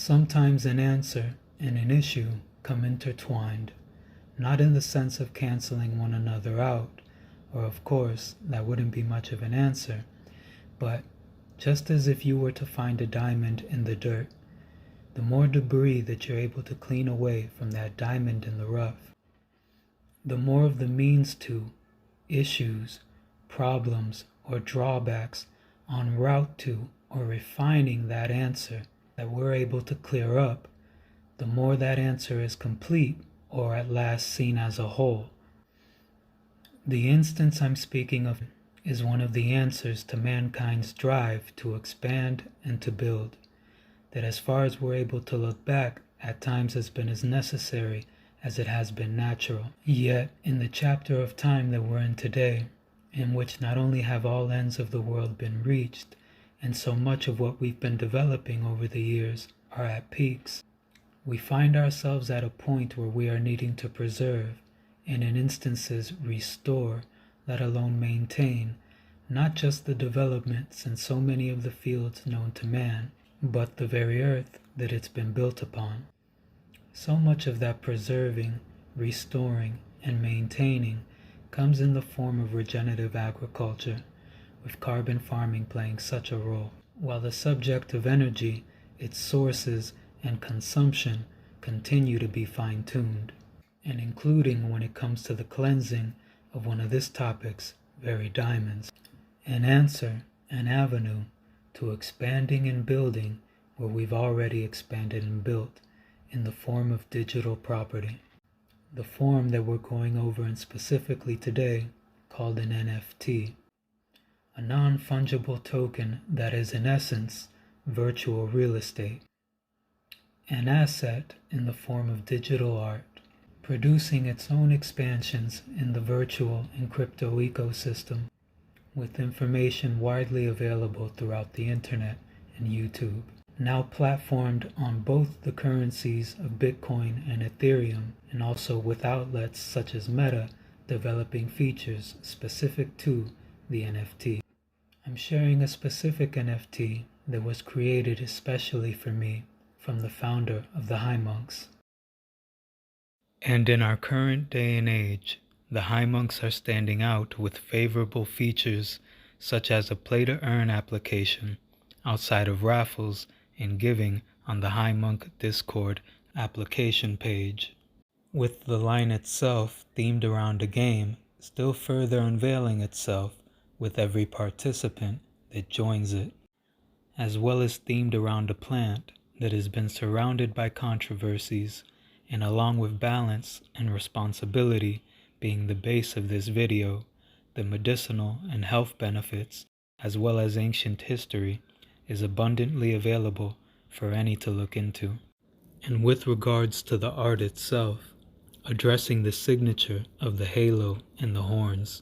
Sometimes an answer and an issue come intertwined, not in the sense of canceling one another out, or of course that wouldn't be much of an answer, but just as if you were to find a diamond in the dirt, the more debris that you're able to clean away from that diamond in the rough, the more of the means to, issues, problems, or drawbacks en route to or refining that answer that we're able to clear up, the more that answer is complete or at last seen as a whole. The instance I'm speaking of is one of the answers to mankind's drive to expand and to build, that as far as we're able to look back, at times has been as necessary as it has been natural. Yet, in the chapter of time that we're in today, in which not only have all ends of the world been reached, and so much of what we've been developing over the years are at peaks, we find ourselves at a point where we are needing to preserve, and in instances restore, let alone maintain, not just the developments in so many of the fields known to man, but the very earth that it's been built upon. So much of that preserving, restoring, and maintaining comes in the form of regenerative agriculture, with carbon farming playing such a role, while the subject of energy, its sources, and consumption continue to be fine-tuned, and including when it comes to the cleansing of one of this topic's very diamonds, an answer, an avenue to expanding and building where we've already expanded and built in the form of digital property, the form that we're going over and specifically today called an NFT, a non-fungible token that is in essence virtual real estate, an asset in the form of digital art, producing its own expansions in the virtual and crypto ecosystem, with information widely available throughout the internet and YouTube, now platformed on both the currencies of Bitcoin and Ethereum, and also with outlets such as Meta developing features specific to the NFT. I'm sharing a specific NFT that was created especially for me from the founder of the Highmonks. And in our current day and age, the Highmonks are standing out with favorable features such as a play-to-earn application outside of raffles and giving on the Highmonk Discord application page, with the line itself themed around a game still further unveiling itself with every participant that joins it, as well as themed around a plant that has been surrounded by controversies, and along with balance and responsibility being the base of this video, the medicinal and health benefits, as well as ancient history, is abundantly available for any to look into. And with regards to the art itself, addressing the signature of the halo and the horns,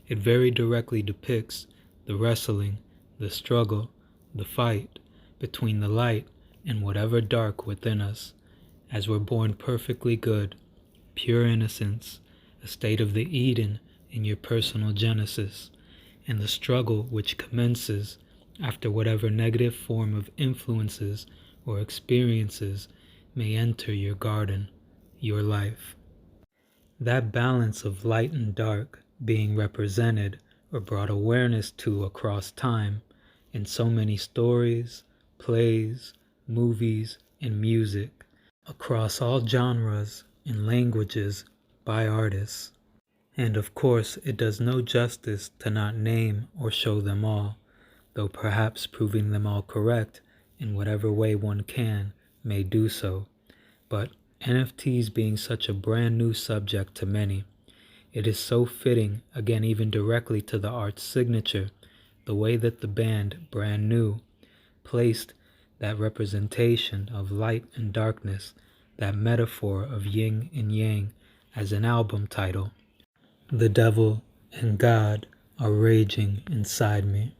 it very directly depicts the wrestling, the struggle, the fight between the light and whatever dark within us, as we're born perfectly good, pure innocence, a state of the Eden in your personal genesis, and the struggle which commences after whatever negative form of influences or experiences may enter your garden, your life. That balance of light and dark being represented or brought awareness to across time in so many stories, plays, movies, and music, across all genres and languages by artists. And of course, it does no justice to not name or show them all, though perhaps proving them all correct in whatever way one can may do so. But NFTs being such a brand new subject to many, it is so fitting, again even directly to the art's signature, the way that the band Brand New placed that representation of light and darkness, that metaphor of yin and yang as an album title. The devil and God are raging inside me.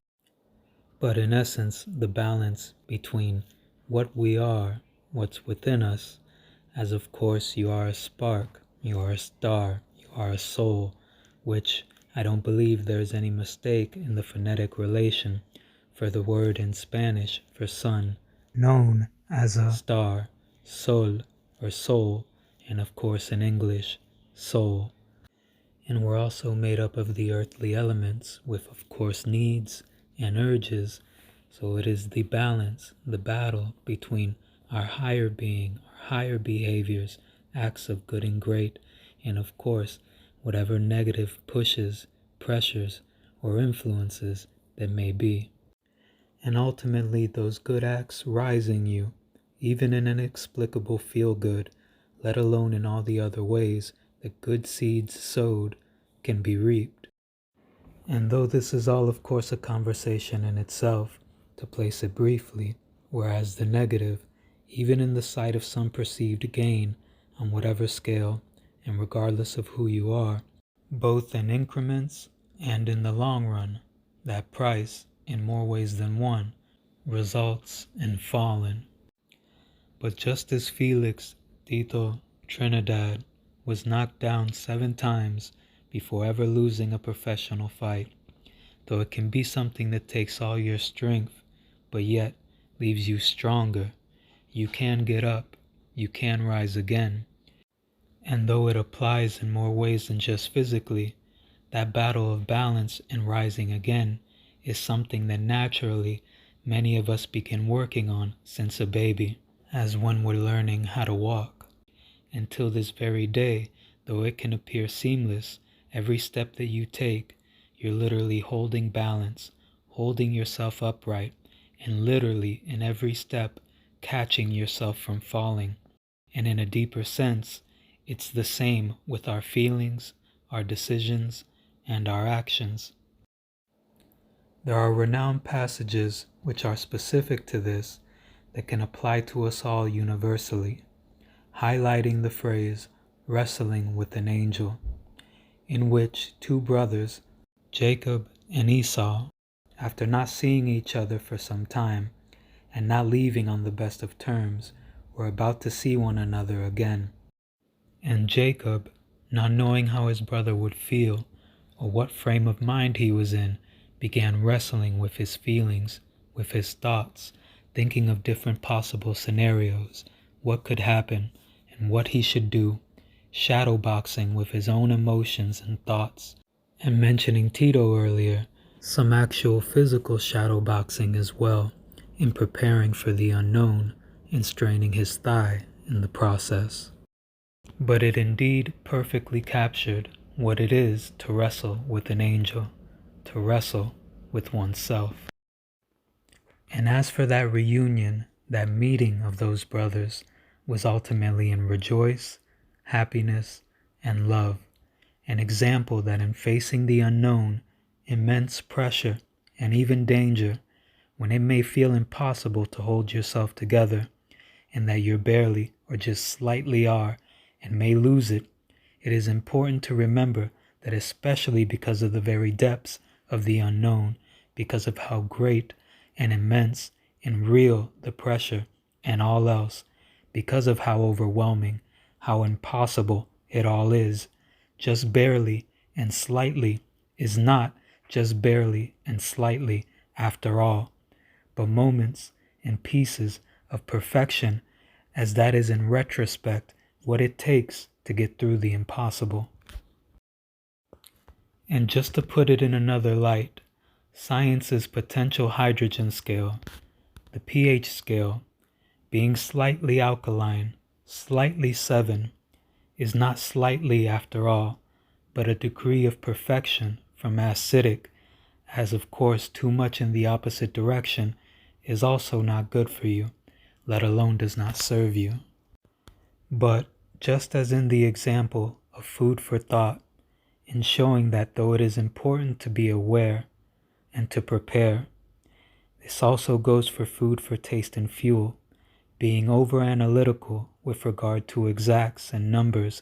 But in essence, the balance between what we are, what's within us, as of course you are a spark, you are a star, you are a soul, which I don't believe there's any mistake in the phonetic relation for the word in Spanish for sun, known as a star, sol, or soul, and of course in English, soul. And we're also made up of the earthly elements with, of course, needs and urges. So it is the balance, the battle between our higher being, our higher behaviors, acts of good and great, and of course, whatever negative pushes, pressures, or influences that may be. And ultimately, those good acts rising you, even in inexplicable feel-good, let alone in all the other ways that good seeds sowed can be reaped. And though this is all of course a conversation in itself, to place it briefly, whereas the negative, even in the sight of some perceived gain on whatever scale and regardless of who you are, both in increments and in the long run, that price, in more ways than one, results in fallen. But just as Felix Tito Trinidad was knocked down 7 times before ever losing a professional fight, though it can be something that takes all your strength, but yet leaves you stronger, you can get up, you can rise again. And though it applies in more ways than just physically, that battle of balance and rising again is something that naturally many of us begin working on since a baby, as when we're learning how to walk. Until this very day, though it can appear seamless, every step that you take, you're literally holding balance, holding yourself upright, and literally in every step catching yourself from falling. And in a deeper sense, it's the same with our feelings, our decisions, and our actions. There are renowned passages which are specific to this that can apply to us all universally, highlighting the phrase, wrestling with an angel, in which 2 brothers, Jacob and Esau, after not seeing each other for some time and not leaving on the best of terms, were about to see one another again. And Jacob, not knowing how his brother would feel or what frame of mind he was in, began wrestling with his feelings, with his thoughts, thinking of different possible scenarios, what could happen, and what he should do, shadowboxing with his own emotions and thoughts, and mentioning Tito earlier, some actual physical shadowboxing as well, in preparing for the unknown and straining his thigh in the process. But it indeed perfectly captured what it is to wrestle with an angel, to wrestle with oneself. And as for that reunion, that meeting of those brothers was ultimately in rejoice, happiness, and love, an example that in facing the unknown, immense pressure, and even danger, when it may feel impossible to hold yourself together, and that you barely or just slightly are, and may lose it, it is important to remember that especially because of the very depths of the unknown, because of how great and immense and real the pressure and all else, because of how overwhelming, how impossible it all is, just barely and slightly is not just barely and slightly after all, but moments and pieces of perfection, as that is in retrospect what it takes to get through the impossible. And just to put it in another light, science's potential hydrogen scale, the pH scale, being slightly alkaline, slightly 7, is not slightly after all, but a degree of perfection from acidic, as of course too much in the opposite direction is also not good for you, let alone does not serve you. But just as in the example of food for thought, in showing that though it is important to be aware and to prepare, this also goes for food for taste and fuel. Being over-analytical with regard to exacts and numbers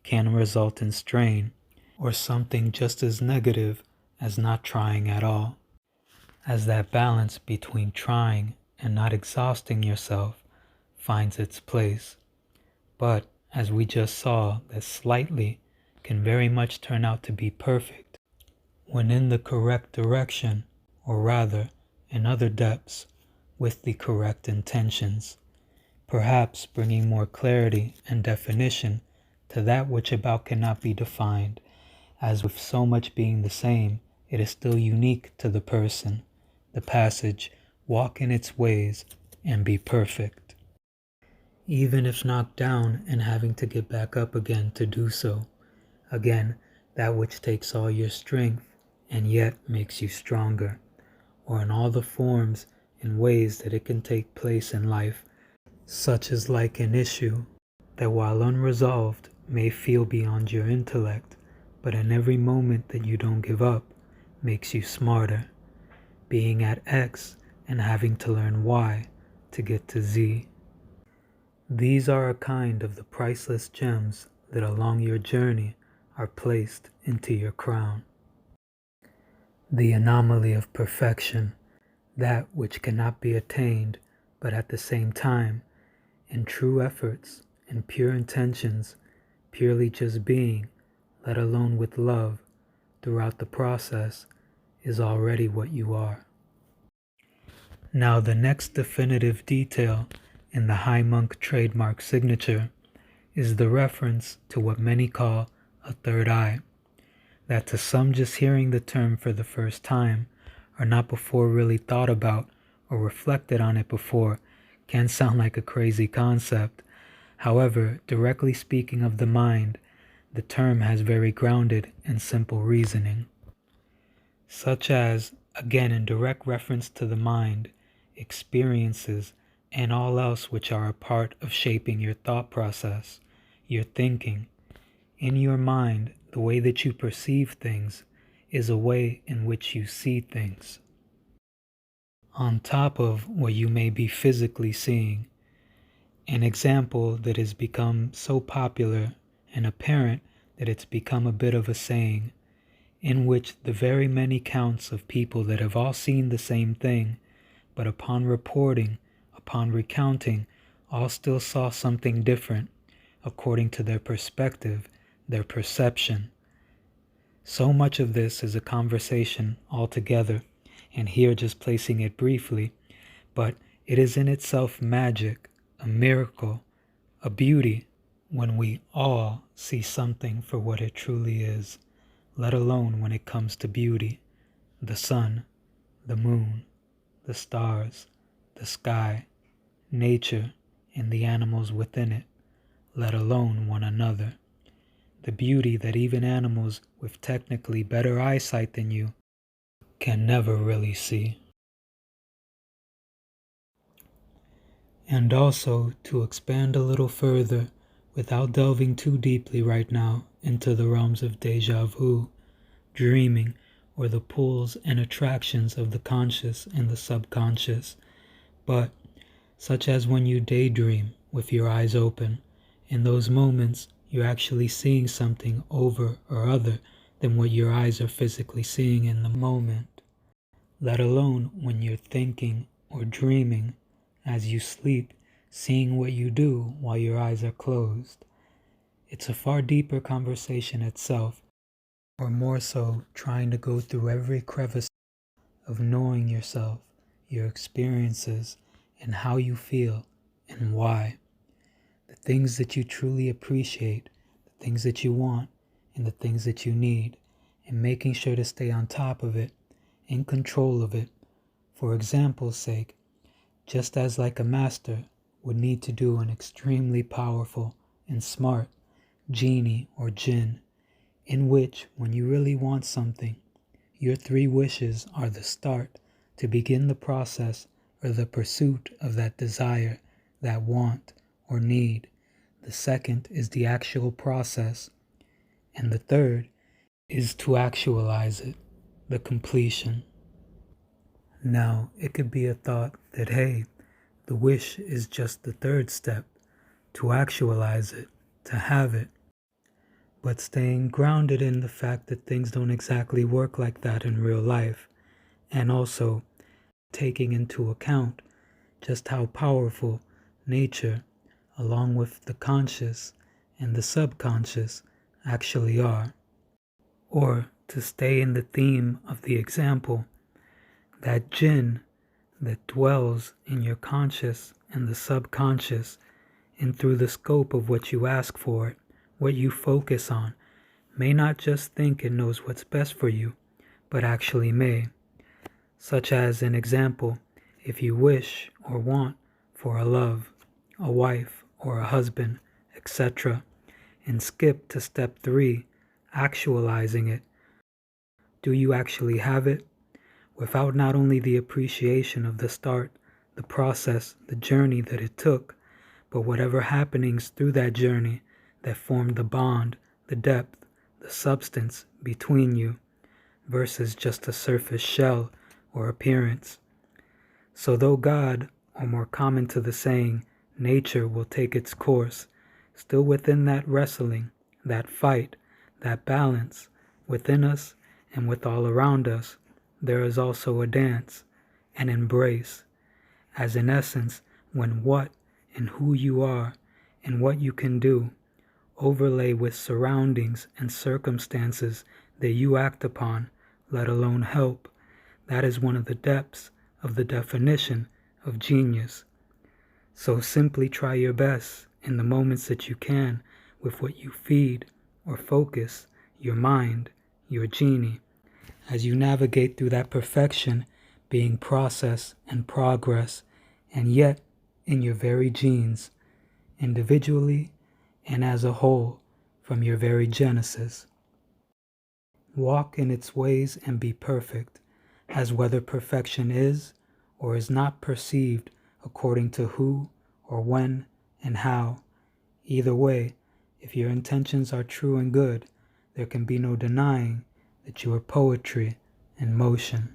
can result in strain, or something just as negative as not trying at all, as that balance between trying and not exhausting yourself finds its place. But as we just saw, that slightly can very much turn out to be perfect when in the correct direction, or rather in other depths with the correct intentions. perhaps bringing more clarity and definition to that which about cannot be defined, as with so much being the same, it is still unique to the person. The passage, walk in its ways and be perfect. Even if knocked down and having to get back up again to do so. Again, that which takes all your strength and yet makes you stronger, or in all the forms and ways that it can take place in life, such as like an issue that while unresolved may feel beyond your intellect, but in every moment that you don't give up makes you smarter, being at X and having to learn Y to get to Z. These are a kind of the priceless gems that along your journey are placed into your crown. The anomaly of perfection, that which cannot be attained, but at the same time, in true efforts and pure intentions, purely just being, let alone with love, throughout the process, is already what you are. Now the next definitive detail in the Highmonk trademark signature is the reference to what many call a third eye, that to some just hearing the term for the first time, or not before really thought about or reflected on it before, can sound like a crazy concept. However, directly speaking of the mind, the term has very grounded and simple reasoning, such as, again in direct reference to the mind, experiences, and all else which are a part of shaping your thought process, your thinking. In your mind, the way that you perceive things is a way in which you see things, on top of what you may be physically seeing. An example that has become so popular and apparent that it's become a bit of a saying, in which the very many counts of people that have all seen the same thing, but upon reporting, upon recounting, all still saw something different, according to their perspective, their perception. So much of this is a conversation altogether, and here just placing it briefly, but it is in itself magic, a miracle, a beauty, when we all see something for what it truly is, let alone when it comes to beauty, the sun, the moon, the stars, the sky, nature, and the animals within it, let alone one another. The beauty that even animals with technically better eyesight than you can never really see. And also, to expand a little further, without delving too deeply right now into the realms of déjà vu, dreaming, or the pulls and attractions of the conscious and the subconscious, but such as when you daydream with your eyes open. In those moments, you're actually seeing something over or other than what your eyes are physically seeing in the moment, let alone when you're thinking or dreaming as you sleep, seeing what you do while your eyes are closed. It's a far deeper conversation itself, or more so trying to go through every crevice of knowing yourself, your experiences, and how you feel and why. The things that you truly appreciate, the things that you want, and the things that you need, and making sure to stay on top of it, in control of it. For example's sake, just as like a master would need to do an extremely powerful and smart genie or jinn, in which, when you really want something, your 3 wishes are the start to begin the process or the pursuit of that desire, that want or need. The second is the actual process, and the third is to actualize it, the completion. Now, it could be a thought that, hey, the wish is just the third step, to actualize it, to have it. But staying grounded in the fact that things don't exactly work like that in real life, and also taking into account just how powerful nature, along with the conscious and the subconscious, actually are. Or, to stay in the theme of the example, that jinn that dwells in your conscious and the subconscious, and through the scope of what you ask for it, what you focus on, may not just think it knows what's best for you, but actually may. Such as, an example, if you wish or want for a love, a wife or a husband, etc., and skip to step 3, actualizing it, do you actually have it? Without not only the appreciation of the start, the process, the journey that it took, but whatever happenings through that journey that formed the bond, the depth, the substance between you, versus just a surface shell or appearance. So though God, or more common to the saying, nature will take its course, still within that wrestling, that fight, that balance, within us and with all around us, there is also a dance, an embrace, as in essence, when what and who you are and what you can do overlay with surroundings and circumstances that you act upon, let alone help, that is one of the depths of the definition of genius. So simply try your best in the moments that you can with what you feed or focus your mind, your genie, as you navigate through that perfection being process and progress, and yet in your very genes, individually and as a whole, from your very genesis. Walk in its ways and be perfect, as whether perfection is or is not perceived according to who or when and how. Either way, if your intentions are true and good, there can be no denying that you are poetry in motion.